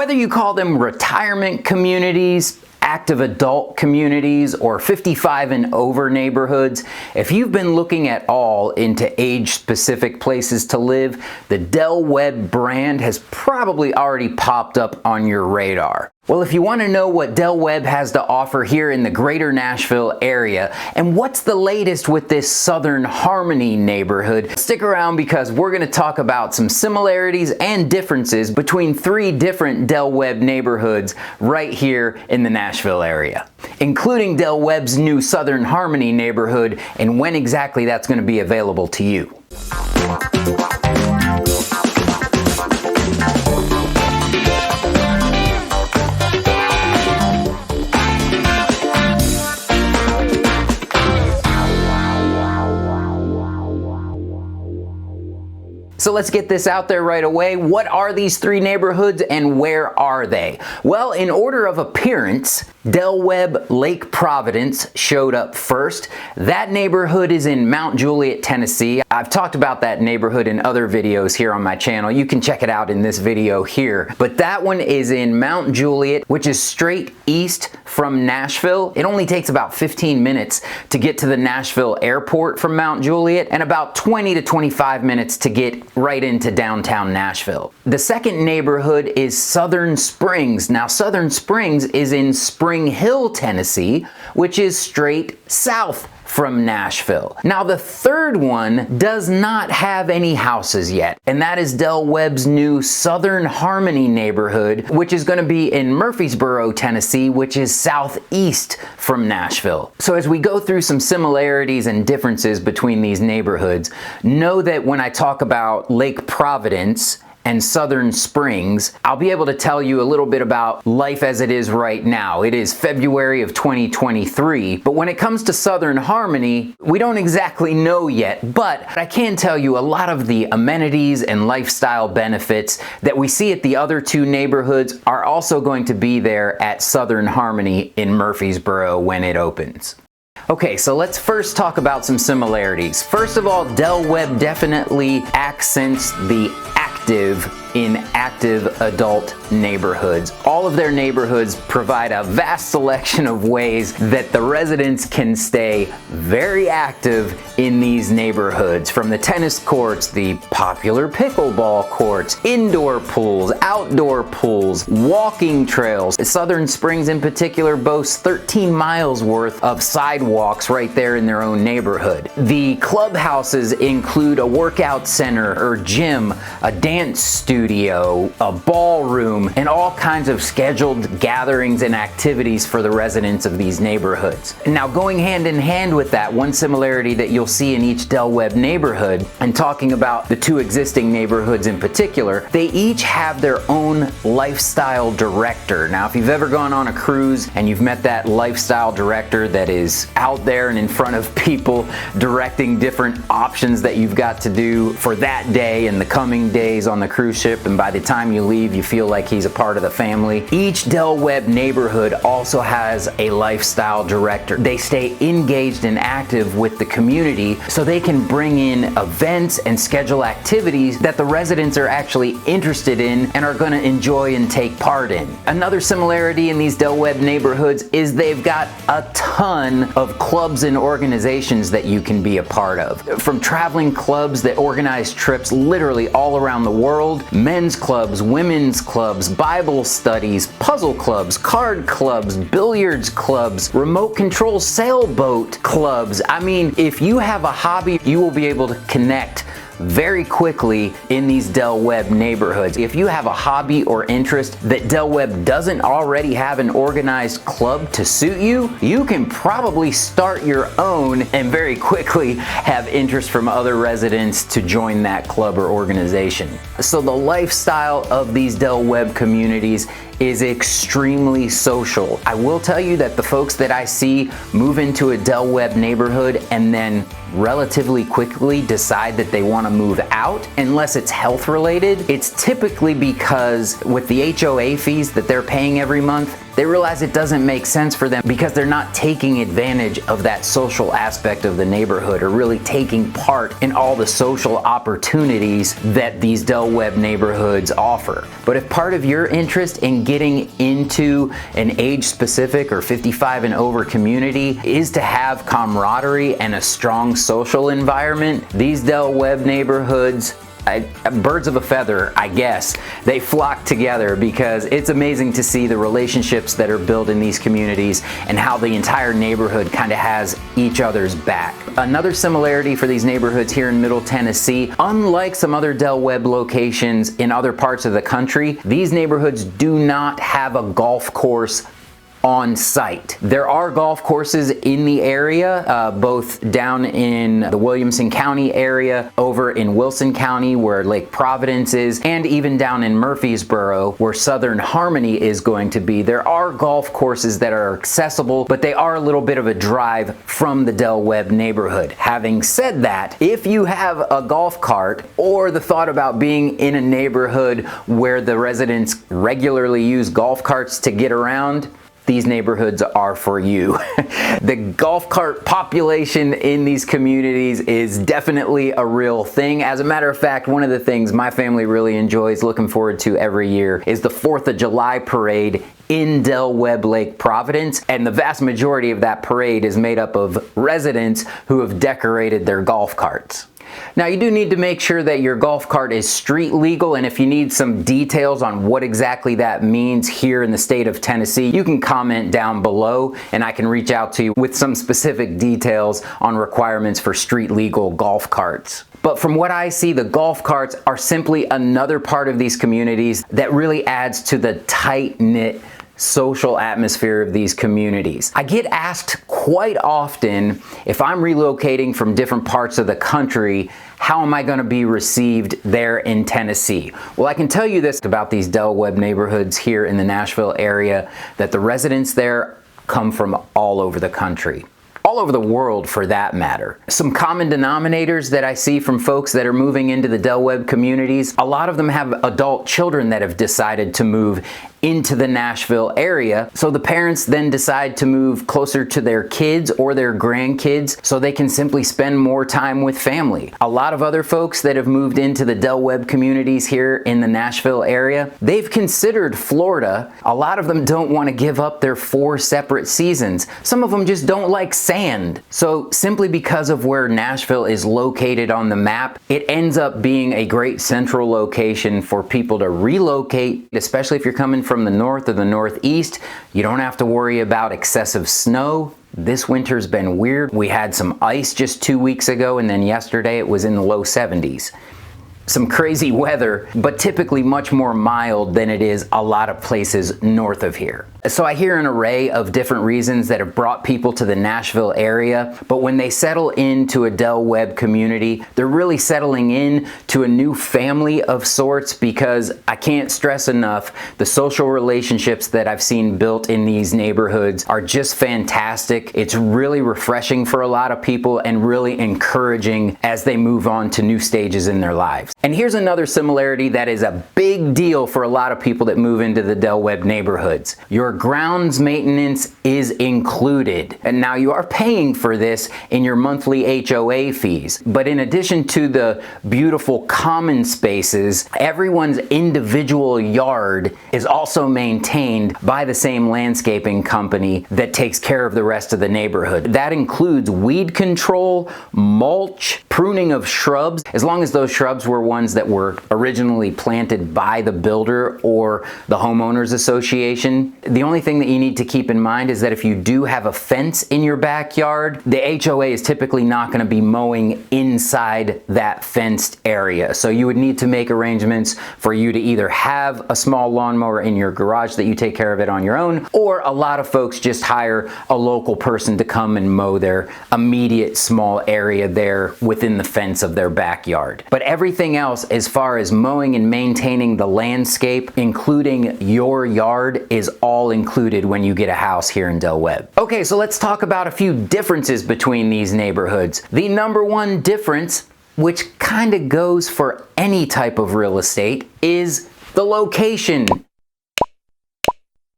Whether you call them retirement communities, active adult communities, or 55 and over neighborhoods, if you've been looking at all into age-specific places to live, the Del Webb brand has probably already popped up on your radar. Well, if you want to know what Del Webb has to offer here in the greater Nashville area, and what's the latest with this Southern Harmony neighborhood, stick around because we're going to talk about some similarities and differences between 3 different Del Webb neighborhoods right here in the Nashville area, including Del Webb's new Southern Harmony neighborhood and when exactly that's going to be available to you. So let's get this out there right away. What are these 3 neighborhoods and where are they? Well, in order of appearance, Del Webb Lake Providence showed up first. That neighborhood is in Mount Juliet, Tennessee. I've talked about that neighborhood in other videos here on my channel. You can check it out in this video here. But that one is in Mount Juliet, which is straight east from Nashville. It only takes about 15 minutes to get to the Nashville airport from Mount Juliet and about 20 to 25 minutes to get right into downtown Nashville. The second neighborhood is Southern Springs. Now, Southern Springs is in Spring Hill, Tennessee, which is straight south from Nashville. Now, the third one does not have any houses yet, and that is Del Webb's new Southern Harmony neighborhood, which is going to be in Murfreesboro, Tennessee, which is southeast from Nashville. So as we go through some similarities and differences between these neighborhoods, know that when I talk about Lake Providence and Southern Springs, I'll be able to tell you a little bit about life as it is right now. It is February of 2023, but when it comes to Southern Harmony, we don't exactly know yet, but I can tell you a lot of the amenities and lifestyle benefits that we see at the other 2 neighborhoods are also going to be there at Southern Harmony in Murfreesboro when it opens. Okay, so let's first talk about some similarities. First of all, Del Webb definitely accents the active in active adult neighborhoods. All of their neighborhoods provide a vast selection of ways that the residents can stay very active in these neighborhoods, from the tennis courts, the popular pickleball courts, indoor pools, outdoor pools, walking trails. Southern Springs in particular boasts 13 miles worth of sidewalks right there in their own neighborhood. The clubhouses include a workout center or gym, a dance studio, a ballroom, and all kinds of scheduled gatherings and activities for the residents of these neighborhoods. Now, going hand in hand with that, one similarity that you'll see in each Del Webb neighborhood, and talking about the 2 existing neighborhoods in particular, they each have their own lifestyle director. Now, if you've ever gone on a cruise and you've met that lifestyle director that is out there and in front of people directing different options that you've got to do for that day and the coming days on the cruise ship, and by the time you leave you feel like he's a part of the family, each Del Webb neighborhood also has a lifestyle director. They stay engaged and active with the community so they can bring in events and schedule activities that the residents are actually interested in and are going to enjoy and take part in. Another similarity in these Del Webb neighborhoods is they've got a ton of clubs and organizations that you can be a part of. From traveling clubs that organize trips literally all around the world, men's clubs, women's clubs, Bible studies, puzzle clubs, card clubs, billiards clubs, remote control sailboat clubs. I mean, if you have a hobby, you will be able to connect very quickly in these Del Webb neighborhoods. If you have a hobby or interest that Del Webb doesn't already have an organized club to suit you, you can probably start your own and very quickly have interest from other residents to join that club or organization. So the lifestyle of these Del Webb communities is extremely social. I will tell you that the folks that I see move into a Del Webb neighborhood and then relatively quickly decide that they want to move out, unless it's health related, it's typically because with the HOA fees that they're paying every month, they realize it doesn't make sense for them because they're not taking advantage of that social aspect of the neighborhood or really taking part in all the social opportunities that these Del Webb neighborhoods offer. But if part of your interest in getting into an age-specific or 55 and over community is to have camaraderie and a strong social environment, these Del Webb neighborhoods, birds of a feather, I guess, they flock together because it's amazing to see the relationships that are built in these communities and how the entire neighborhood kind of has each other's back. Another similarity for these neighborhoods here in Middle Tennessee, unlike some other Del Webb locations in other parts of the country, these neighborhoods do not have a golf course on site. There are golf courses in the area, both down in the Williamson County area, over in Wilson County where Lake Providence is, and even down in Murfreesboro where Southern Harmony is going to be. There are golf courses that are accessible, but they are a little bit of a drive from the Del Webb neighborhood. Having said that, if you have a golf cart or the thought about being in a neighborhood where the residents regularly use golf carts to get around, these neighborhoods are for you. The golf cart population in these communities is definitely a real thing. As a matter of fact, one of the things my family really enjoys looking forward to every year is the 4th of July parade in Del Webb Lake Providence, and the vast majority of that parade is made up of residents who have decorated their golf carts. Now, you do need to make sure that your golf cart is street legal, and if you need some details on what exactly that means here in the state of Tennessee, you can comment down below and I can reach out to you with some specific details on requirements for street legal golf carts. But from what I see, the golf carts are simply another part of these communities that really adds to the tight-knit social atmosphere of these communities. I get asked quite often if I'm relocating from different parts of the country, how am I going to be received there in Tennessee? Well, I can tell you this about these Del Webb neighborhoods here in the Nashville area, that the residents there come from all over the country. All over the world for that matter. Some common denominators that I see from folks that are moving into the Del Webb communities, a lot of them have adult children that have decided to move into the Nashville area. So the parents then decide to move closer to their kids or their grandkids so they can simply spend more time with family. A lot of other folks that have moved into the Del Webb communities here in the Nashville area, they've considered Florida. A lot of them don't want to give up their 4 separate seasons. Some of them just don't like sand. So simply because of where Nashville is located on the map, it ends up being a great central location for people to relocate, especially if you're coming from the north or the northeast. You don't have to worry about excessive snow. This winter's been weird. We had some ice just 2 weeks ago, and then yesterday it was in the low 70s. Some crazy weather, but typically much more mild than it is a lot of places north of here. So I hear an array of different reasons that have brought people to the Nashville area, but when they settle into a Del Webb community, they're really settling in to a new family of sorts, because I can't stress enough, the social relationships that I've seen built in these neighborhoods are just fantastic. It's really refreshing for a lot of people and really encouraging as they move on to new stages in their lives. And here's another similarity that is a big deal for a lot of people that move into the Del Webb neighborhoods. Your grounds maintenance is included. And now you are paying for this in your monthly HOA fees. But in addition to the beautiful common spaces, everyone's individual yard is also maintained by the same landscaping company that takes care of the rest of the neighborhood. That includes weed control, mulch, pruning of shrubs, as long as those shrubs were ones that were originally planted by the builder or the homeowners association. The only thing that you need to keep in mind is that if you do have a fence in your backyard, the HOA is typically not going to be mowing inside that fenced area. So you would need to make arrangements for you to either have a small lawnmower in your garage that you take care of it on your own, or a lot of folks just hire a local person to come and mow their immediate small area there within the fence of their backyard. But everything else, as far as mowing and maintaining the landscape, including your yard, is all included when you get a house here in Del Webb. Okay, so let's talk about a few differences between these neighborhoods. The number one difference, which kind of goes for any type of real estate, is the location.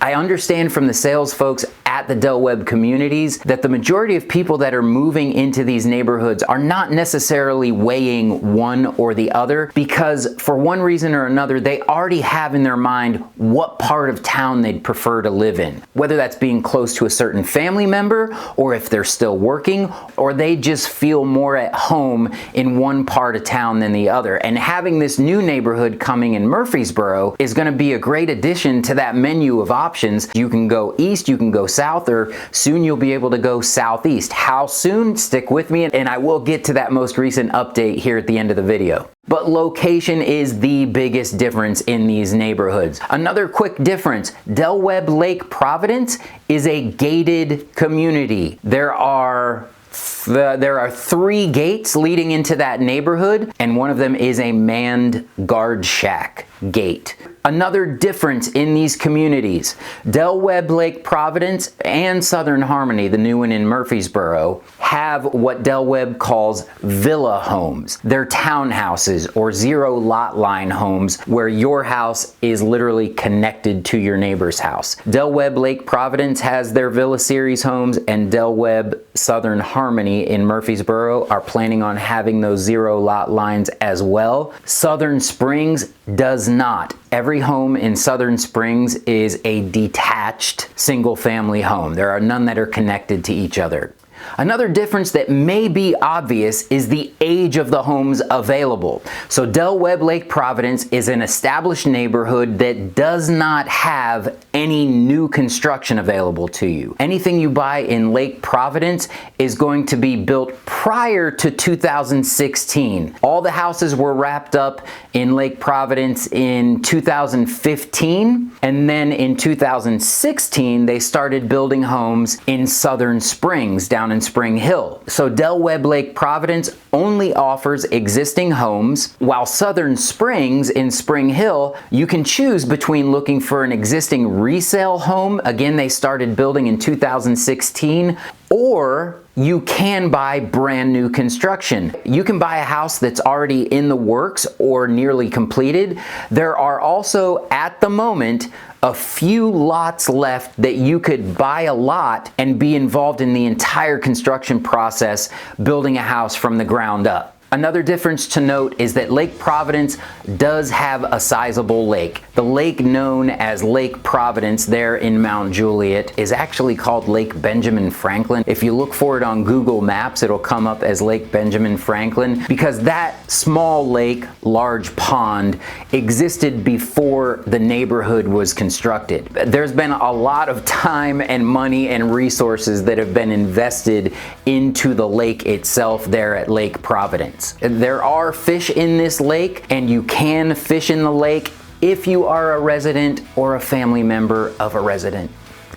I understand from the sales folks at the Del Webb communities that the majority of people that are moving into these neighborhoods are not necessarily weighing one or the other, because for one reason or another, they already have in their mind what part of town they'd prefer to live in. Whether that's being close to a certain family member, or if they're still working, or they just feel more at home in one part of town than the other. And having this new neighborhood coming in Murfreesboro is going to be a great addition to that menu of options. You can go east, you can go south, or soon you'll be able to go southeast. How soon? Stick with me, and I will get to that most recent update here at the end of the video. But location is the biggest difference in these neighborhoods. Another quick difference, Del Webb Lake Providence is a gated community. There are 3 gates leading into that neighborhood, and one of them is a manned guard shack gate. Another difference in these communities, Del Webb Lake Providence and Southern Harmony, the new one in Murfreesboro, have what Del Webb calls villa homes. They're townhouses or zero lot line homes where your house is literally connected to your neighbor's house. Del Webb Lake Providence has their Villa Series homes, and Del Webb Southern Harmony in Murfreesboro are planning on having those zero lot lines as well. Southern Springs does not. Every home in Southern Springs is a detached single-family home. There are none that are connected to each other. Another difference that may be obvious is the age of the homes available. So Del Webb Lake Providence is an established neighborhood that does not have any new construction available to you. Anything you buy in Lake Providence is going to be built prior to 2016. All the houses were wrapped up in Lake Providence in 2015, and then in 2016 they started building homes in Southern Springs down in Spring Hill. So Del Webb Lake Providence only offers existing homes, while Southern Springs in Spring Hill, you can choose between looking for an existing resale home, again they started building in 2016, or you can buy brand new construction. You can buy a house that's already in the works or nearly completed. There are also, at the moment, a few lots left that you could buy a lot and be involved in the entire construction process, building a house from the ground up. Another difference to note is that Lake Providence does have a sizable lake. The lake known as Lake Providence there in Mount Juliet is actually called Lake Benjamin Franklin. If you look for it on Google Maps, it'll come up as Lake Benjamin Franklin, because that small lake, large pond, existed before the neighborhood was constructed. There's been a lot of time and money and resources that have been invested into the lake itself there at Lake Providence. There are fish in this lake, and you can fish in the lake if you are a resident or a family member of a resident.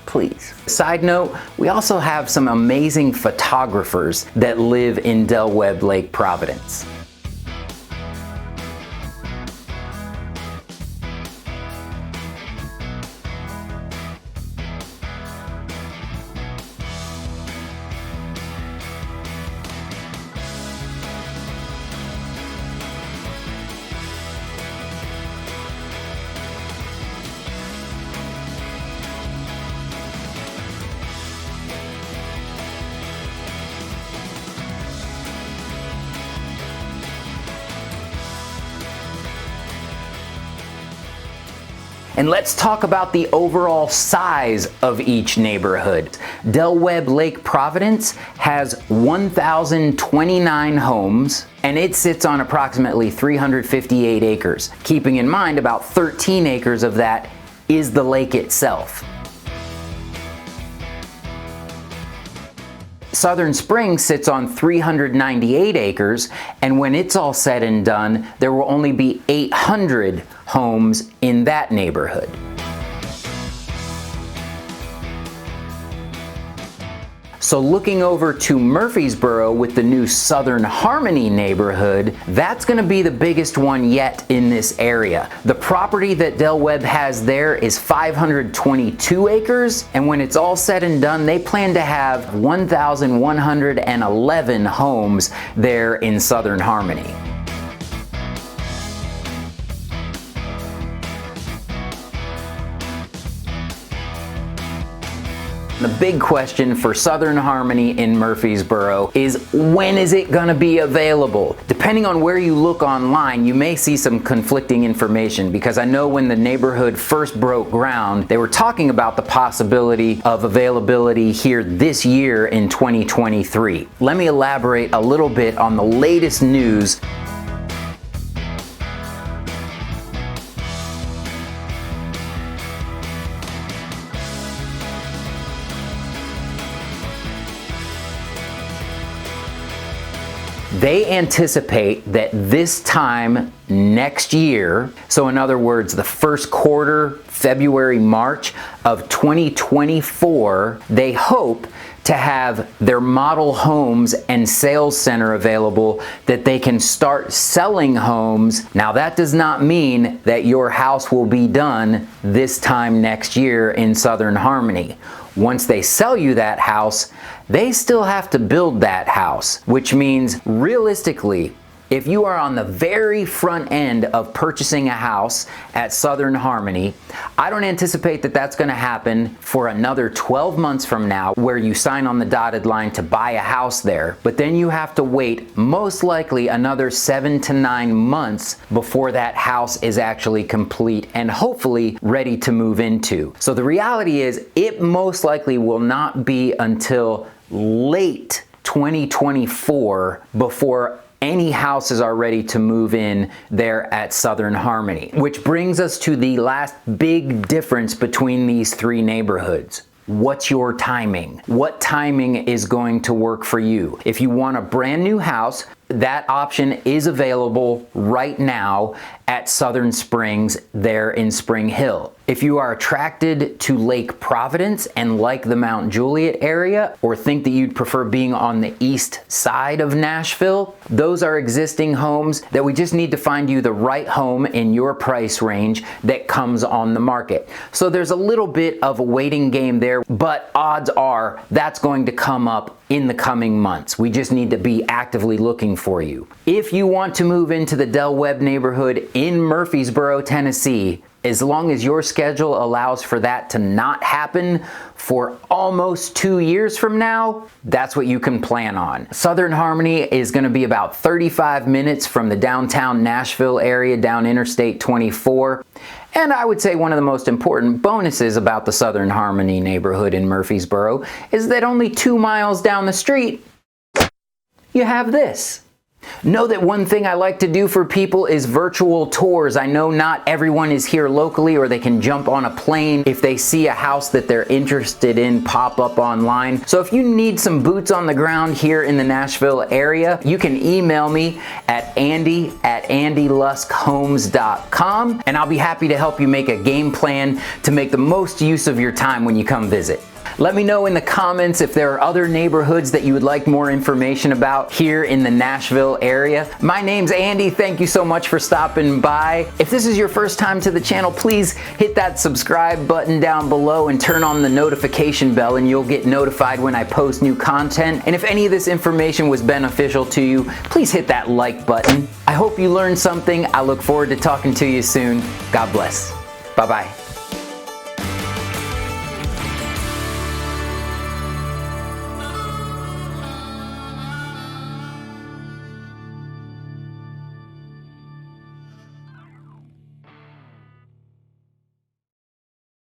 Please. Side note, we also have some amazing photographers that live in Del Webb Lake Providence. And let's talk about the overall size of each neighborhood. Del Webb Lake Providence has 1,029 homes, and it sits on approximately 358 acres. Keeping in mind, about 13 acres of that is the lake itself. Southern Springs sits on 398 acres, and when it's all said and done, there will only be 800 homes in that neighborhood. So looking over to Murfreesboro with the new Southern Harmony neighborhood, that's going to be the biggest one yet in this area. The property that Del Webb has there is 522 acres, and when it's all said and done, they plan to have 1,111 homes there in Southern Harmony. The big question for Southern Harmony in Murfreesboro is, when is it going to be available? Depending on where you look online, you may see some conflicting information, because I know when the neighborhood first broke ground, they were talking about the possibility of availability here this year in 2023. Let me elaborate a little bit on the latest news. They anticipate that this time next year, so in other words, the first quarter, February, March of 2024, they hope to have their model homes and sales center available that they can start selling homes. Now, that does not mean that your house will be done this time next year in Southern Harmony. Once they sell you that house, they still have to build that house, which means realistically, if you are on the very front end of purchasing a house at Southern Harmony, I don't anticipate that that's going to happen for another 12 months from now, where you sign on the dotted line to buy a house there. But then you have to wait most likely another 7 to 9 months before that house is actually complete and hopefully ready to move into. So the reality is, it most likely will not be until late 2024 before any houses are ready to move in there at Southern Harmony. Which brings us to the last big difference between these three neighborhoods. What's your timing? What timing is going to work for you? If you want a brand new house, that option is available right now at Southern Springs there in Spring Hill. If you are attracted to Lake Providence and like the Mount Juliet area, or think that you'd prefer being on the east side of Nashville, those are existing homes that we just need to find you the right home in your price range that comes on the market. So there's a little bit of a waiting game there, but odds are that's going to come up in the coming months. We just need to be actively looking for you. If you want to move into the Webb neighborhood in Murfreesboro, Tennessee, as long as your schedule allows for that to not happen for almost 2 years from now, that's what you can plan on. Southern Harmony is going to be about 35 minutes from the downtown Nashville area down Interstate 24. And I would say one of the most important bonuses about the Southern Harmony neighborhood in Murfreesboro is that only 2 miles down the street, you have this. Know that one thing I like to do for people is virtual tours. I know not everyone is here locally, or they can jump on a plane if they see a house that they're interested in pop up online. So if you need some boots on the ground here in the Nashville area, you can email me at andy@andyluskhomes.com, and I'll be happy to help you make a game plan to make the most use of your time when you come visit. Let me know in the comments if there are other neighborhoods that you would like more information about here in the Nashville area. My name's Andy. Thank you so much for stopping by. If this is your first time to the channel, please hit that subscribe button down below and turn on the notification bell, and you'll get notified when I post new content. And if any of this information was beneficial to you, please hit that like button. I hope you learned something. I look forward to talking to you soon. God bless. Bye-bye.